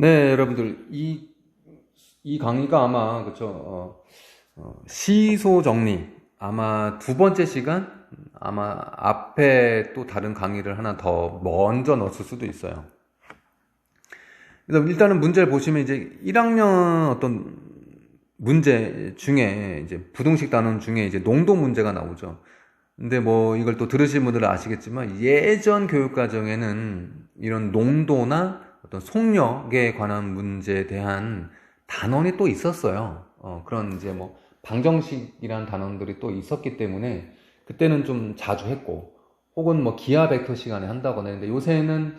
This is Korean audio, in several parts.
네, 여러분들, 이 강의가 아마, 그쵸, 시소 정리, 아마 두 번째 시간, 아마 앞에 또 다른 강의를 하나 더 먼저 넣었을 수도 있어요. 그래서 일단은 문제를 보시면 이제 1학년 어떤 문제 중에 이제 부등식 단원 중에 이제 농도 문제가 나오죠. 근데 뭐 이걸 또 들으신 분들은 아시겠지만 예전 교육과정에는 이런 농도나 어떤 속력에 관한 문제에 대한 단원이 또 있었어요. 그런 이제 뭐 방정식이란 단원들이 또 있었기 때문에 그때는 좀 자주 했고, 혹은 뭐 기하 벡터 시간에 한다거나 했는데, 요새는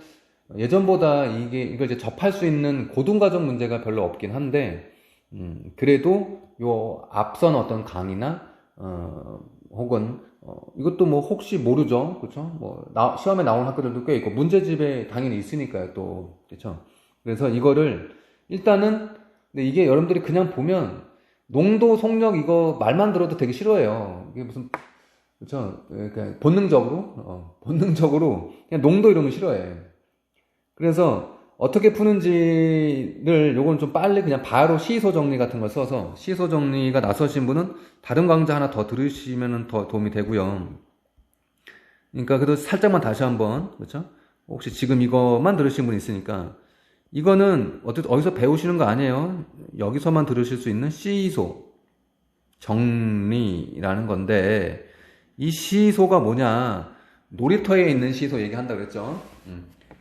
예전보다 이걸 이제 접할 수 있는 고등과정 문제가 별로 없긴 한데, 그래도 요 앞선 어떤 강의나 혹은 이것도 뭐 혹시 모르죠, 그렇죠? 뭐 시험에 나온 학교들도 꽤 있고 문제집에 당연히 있으니까요, 또 그렇죠. 그래서 이거를 일단은, 근데 이게 여러분들이 그냥 보면 농도, 속력 이거 말만 들어도 되게 싫어해요. 이게 무슨, 그렇죠? 그러니까 본능적으로 그냥 농도 이러면 싫어해. 그래서 어떻게 푸는지를 요건 좀 빨리 그냥 바로 시소 정리 같은 걸 써서, 시소 정리가 나서신 분은 다른 강좌 하나 더 들으시면 더 도움이 되고요. 그러니까 그래도 살짝만 다시 한번, 그렇죠? 혹시 지금 이것만 들으신 분 있으니까, 이거는 어디서 배우시는 거 아니에요. 여기서만 들으실 수 있는 시소 정리라는 건데, 이 시소가 뭐냐? 놀이터에 있는 시소 얘기한다 그랬죠.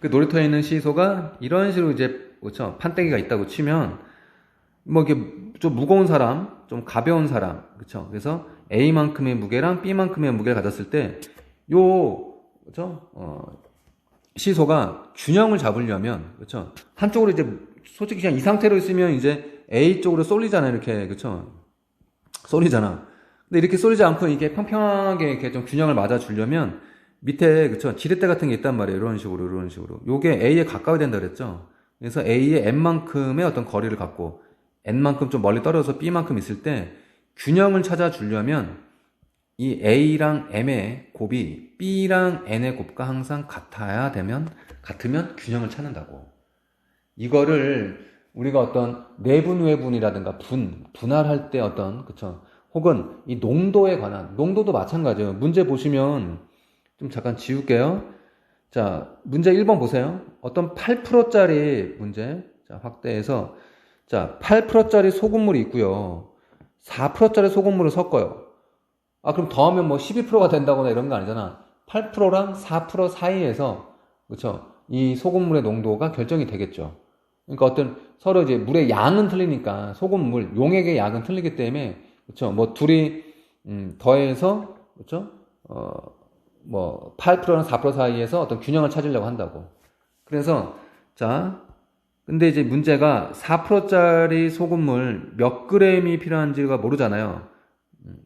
그 놀이터에 있는 시소가 이런 식으로 이제, 그렇죠? 판때기가 있다고 치면, 뭐 이게 좀 무거운 사람, 좀 가벼운 사람, 그렇죠? 그래서 A만큼의 무게랑 B만큼의 무게를 가졌을 때, 그렇죠? 시소가 균형을 잡으려면, 그렇죠? 한쪽으로 이제 솔직히 그냥 이 상태로 있으면 이제 A 쪽으로 쏠리잖아요, 이렇게, 그렇죠? 쏠리잖아. 근데 이렇게 쏠리지 않고 이게 평평하게 이렇게 좀 균형을 맞아주려면 밑에, 그쵸, 지렛대 같은 게 있단 말이에요. 이런 식으로. 요게 A에 가까워야 된다 그랬죠. 그래서 A의 N만큼의 어떤 거리를 갖고 N만큼 좀 멀리 떨어져서 B만큼 있을 때 균형을 찾아주려면 이 A랑 M의 곱이 B랑 N의 곱과 항상 같으면 균형을 찾는다고. 이거를 우리가 어떤 내분, 외분이라든가 분할할 때 어떤, 그쵸, 혹은 이 농도에 관한, 농도도 마찬가지예요. 문제 보시면 좀 잠깐 지울게요. 자, 문제 1번 보세요. 어떤 8%짜리 문제. 자, 확대해서. 자, 8%짜리 소금물이 있고요. 4%짜리 소금물을 섞어요. 아, 그럼 더하면 뭐 12%가 된다거나 이런 거 아니잖아. 8%랑 4% 사이에서, 그쵸, 이 소금물의 농도가 결정이 되겠죠. 그러니까 어떤 서로 이제 물의 양은 틀리니까, 소금물 용액의 양은 틀리기 때문에, 그쵸, 뭐 둘이 더해서, 그쵸, 뭐 8%랑 4% 사이에서 어떤 균형을 찾으려고 한다고. 그래서 자, 근데 이제 문제가 4%짜리 소금물 몇 그램이 필요한지가 모르잖아요.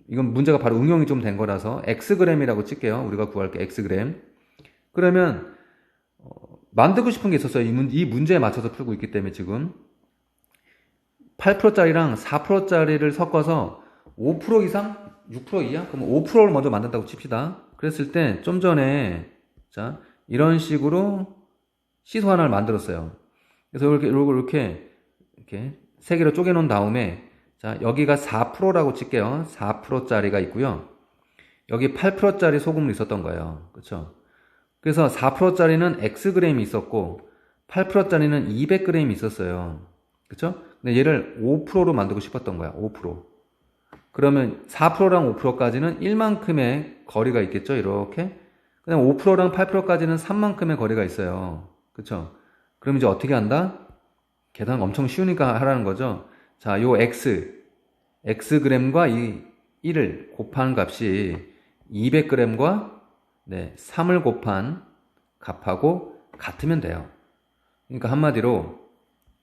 이건 문제가 바로 응용이 좀 된 거라서 X그램이라고 칠게요. 우리가 구할 게 X그램. 그러면 만들고 싶은 게 있었어요. 이 문제에 맞춰서 풀고 있기 때문에 지금 8%짜리랑 4%짜리를 섞어서 5% 이상? 6% 이하? 그럼 5%를 먼저 만든다고 칩시다. 그랬을 때 좀 전에, 자, 이런 식으로 시소 하나를 만들었어요. 그래서 이렇게 세 개로 쪼개 놓은 다음에, 자, 여기가 4%라고 칠게요. 4%짜리가 있고요. 여기 8%짜리 소금물이 있었던 거예요. 그쵸? 그래서 4%짜리는 X그램이 있었고 8%짜리는 200g이 있었어요. 그쵸? 근데 얘를 5%로 만들고 싶었던 거야. 5%. 그러면 4%랑 5%까지는 1만큼의 거리가 있겠죠. 이렇게. 그다음 5%랑 8%까지는 3만큼의 거리가 있어요. 그쵸? 그럼 이제 어떻게 한다? 계산 엄청 쉬우니까 하라는 거죠. 자, 요 Xg램과 이 1을 곱한 값이 200g과 3을 곱한 값하고 같으면 돼요. 그러니까 한마디로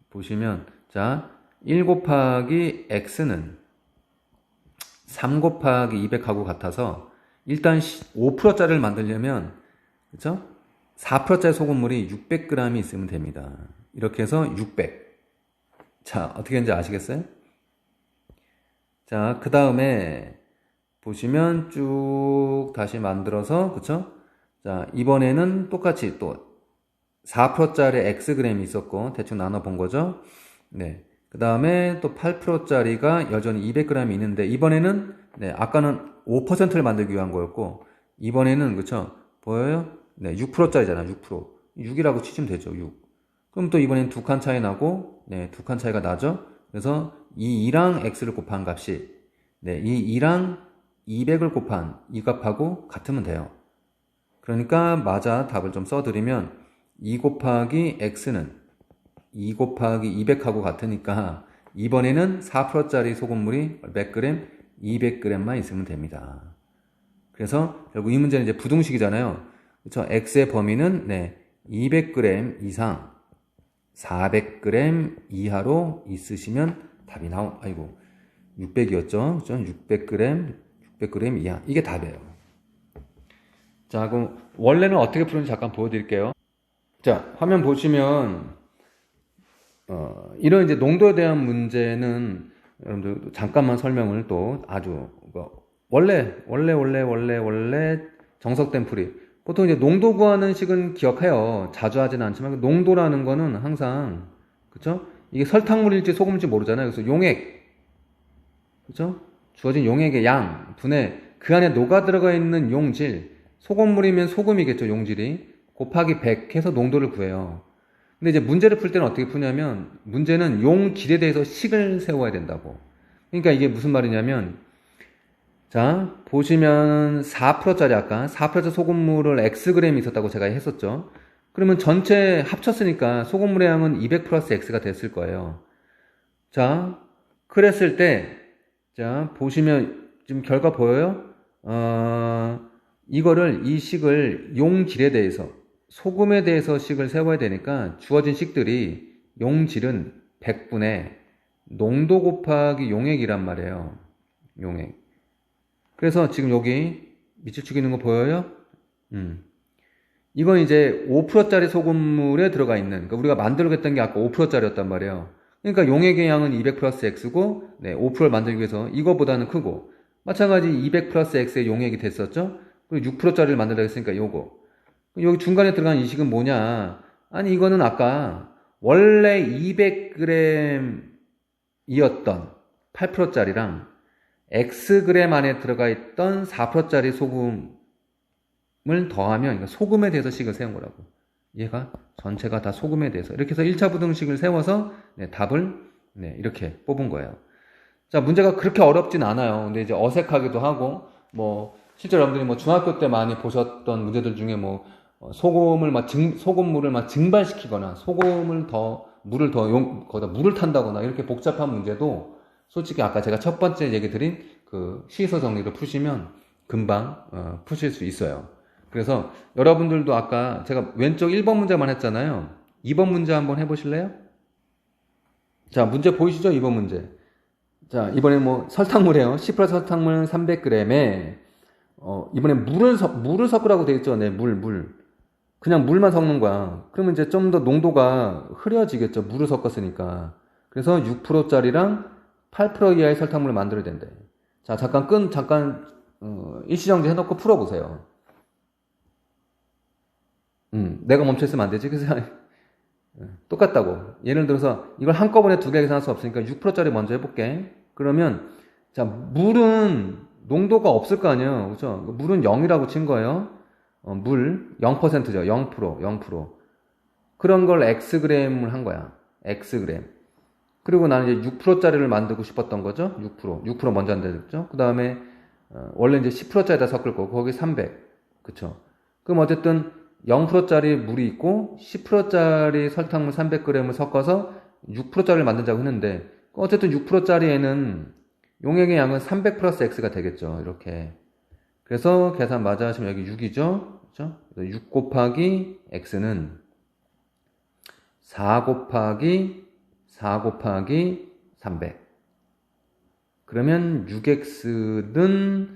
보시면, 자, 1 곱하기 X는 3 곱하기 200하고 같아서 일단 5%짜리를 만들려면, 그쵸? 4%짜리 소금물이 600g이 있으면 됩니다. 이렇게 해서 600. 자, 어떻게 했는지 아시겠어요? 자, 그 다음에 보시면 쭉 다시 만들어서, 그쵸? 자, 이번에는 똑같이 또 4%짜리 Xg램이 있었고, 대충 나눠 본 거죠. 네. 그 다음에 또 8%짜리가 여전히 200g이 있는데, 이번에는, 네, 아까는 5%를 만들기 위한 거였고, 이번에는, 그쵸? 보여요? 네, 6%짜리잖아, 6%. 6이라고 치시면 되죠, 6. 그럼 또 이번엔 두 칸 차이 나고, 네, 두 칸 차이가 나죠? 그래서 이 2랑 X를 곱한 값이, 네, 이 2랑 200을 곱한 이 값하고 같으면 돼요. 그러니까 맞아 답을 좀 써드리면 2 곱하기 x는 2 곱하기 200하고 같으니까 이번에는 4%짜리 소금물이 몇 그램? 200g만 있으면 됩니다. 그래서 결국 이 문제는 이제 부등식이잖아요. 그렇죠? x의 범위는 네, 200g 이상 400g 이하로 있으시면 답이 아이고 600이었죠. 그렇죠? 600g 이하. 이게 답이에요. 자, 그럼 원래는 어떻게 푸는지 잠깐 보여드릴게요. 자, 화면 보시면 이런 이제 농도에 대한 문제는 여러분들 잠깐만 설명을 또 아주 원래 정석된 풀이 보통 이제 농도 구하는 식은 기억해요. 자주 하지는 않지만 농도라는 거는 항상 그쵸? 이게 설탕물일지 소금일지 모르잖아요. 그래서 용액 그쵸? 주어진 용액의 양, 분해 그 안에 녹아 들어가 있는 용질 소금물이면 소금이겠죠, 용질이. 곱하기 100 해서 농도를 구해요. 근데 이제 문제를 풀 때는 어떻게 푸냐면, 문제는 용질에 대해서 식을 세워야 된다고. 그러니까 이게 무슨 말이냐면, 자, 보시면 4%짜리 아까 4%짜리 소금물을 Xg램이 있었다고 제가 했었죠. 그러면 전체 합쳤으니까 소금물의 양은 200 플러스 X가 됐을 거예요. 자, 그랬을 때, 자, 보시면 지금 결과 보여요? 이 식을 용질에 대해서, 소금에 대해서 식을 세워야 되니까 주어진 식들이 용질은 100분의 농도 곱하기 용액이란 말이에요. 용액. 그래서 지금 여기 밑줄 치고 있는 거 보여요? 이건 이제 5%짜리 소금물에 들어가 있는, 그러니까 우리가 만들겠다는 게 아까 5%짜리였단 말이에요. 그러니까 용액의 양은 200 플러스 X고, 네, 5%를 만들기 위해서 이거보다는 크고, 마찬가지 200 플러스 X의 용액이 됐었죠? 그리고 6%짜리를 만들려고 했으니까 요거. 여기 중간에 들어간 이 식은 뭐냐? 아니, 이거는 아까 원래 200g이었던 8%짜리랑 Xg 안에 들어가 있던 4%짜리 소금을 더하면, 그러니까 소금에 대해서 식을 세운 거라고. 얘가 전체가 다 소금에 대해서. 이렇게 해서 1차 부등식을 세워서 네, 답을 네, 이렇게 뽑은 거예요. 자, 문제가 그렇게 어렵진 않아요. 근데 이제 어색하기도 하고, 실제 여러분들이 중학교 때 많이 보셨던 문제들 중에 소금물을 증발시키거나, 거기다 물을 탄다거나, 이렇게 복잡한 문제도 솔직히 아까 제가 첫 번째 얘기 드린 그 시소 정리를 푸시면 금방, 푸실 수 있어요. 그래서 여러분들도 아까 제가 왼쪽 1번 문제만 했잖아요. 2번 문제 한번 해보실래요? 자, 문제 보이시죠? 2번 문제. 자, 이번엔 설탕물이에요. 10% 설탕물 300g에, 이번엔 물을 섞으라고 되어있죠. 네, 물. 그냥 물만 섞는 거야. 그러면 이제 좀 더 농도가 흐려지겠죠. 물을 섞었으니까. 그래서 6%짜리랑 8% 이하의 설탕물을 만들어야 된대. 자, 잠깐, 일시정지 해놓고 풀어보세요. 내가 멈춰있으면 안 되지. 그래서, 똑같다고. 예를 들어서, 이걸 한꺼번에 두 개 계산할 수 없으니까 6%짜리 먼저 해볼게. 그러면, 자, 물은 농도가 없을 거 아니에요. 그죠? 물은 0이라고 친 거예요. 물, 0%죠. 0%. 그런 걸 Xg램을 한 거야. Xg. 그리고 나는 이제 6%짜리를 만들고 싶었던 거죠. 6% 먼저 한다랬죠. 그 다음에, 원래 이제 10%짜리다 섞을 거고, 거기 300. 그쵸. 그럼 어쨌든 0%짜리 물이 있고, 10%짜리 설탕물 300g을 섞어서 6%짜리를 만들자고 했는데, 어쨌든 6%짜리에는 용액의 양은 300 플러스 X가 되겠죠. 이렇게. 그래서 계산 맞아 하시면 여기 6이죠. 그렇죠? 6 곱하기 X는 4 곱하기 300. 그러면 6X는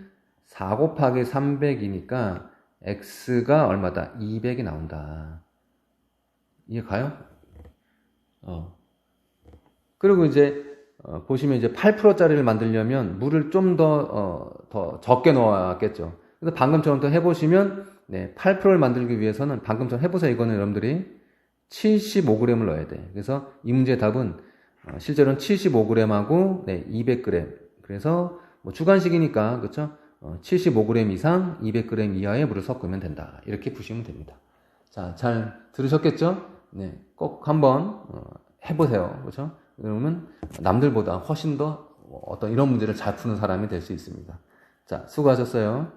4 곱하기 300이니까 X가 얼마다? 200이 나온다. 이해 가요? 그리고 이제 보시면 이제 8%짜리를 만들려면 물을 좀 더 적게 넣어야겠죠. 그래서 방금처럼 또 해보시면, 네, 8%를 만들기 위해서는 방금처럼 해보세요. 이거는 여러분들이. 75g을 넣어야 돼. 그래서 이 문제의 답은 실제로는 75g하고 200g. 그래서 뭐 주관식이니까 그렇죠? 75g 이상 200g 이하의 물을 섞으면 된다. 이렇게 푸시면 됩니다. 자, 잘 들으셨겠죠? 네, 꼭 한번 해보세요. 그렇죠? 그러면 남들보다 훨씬 더 어떤 이런 문제를 잘 푸는 사람이 될 수 있습니다. 자, 수고하셨어요.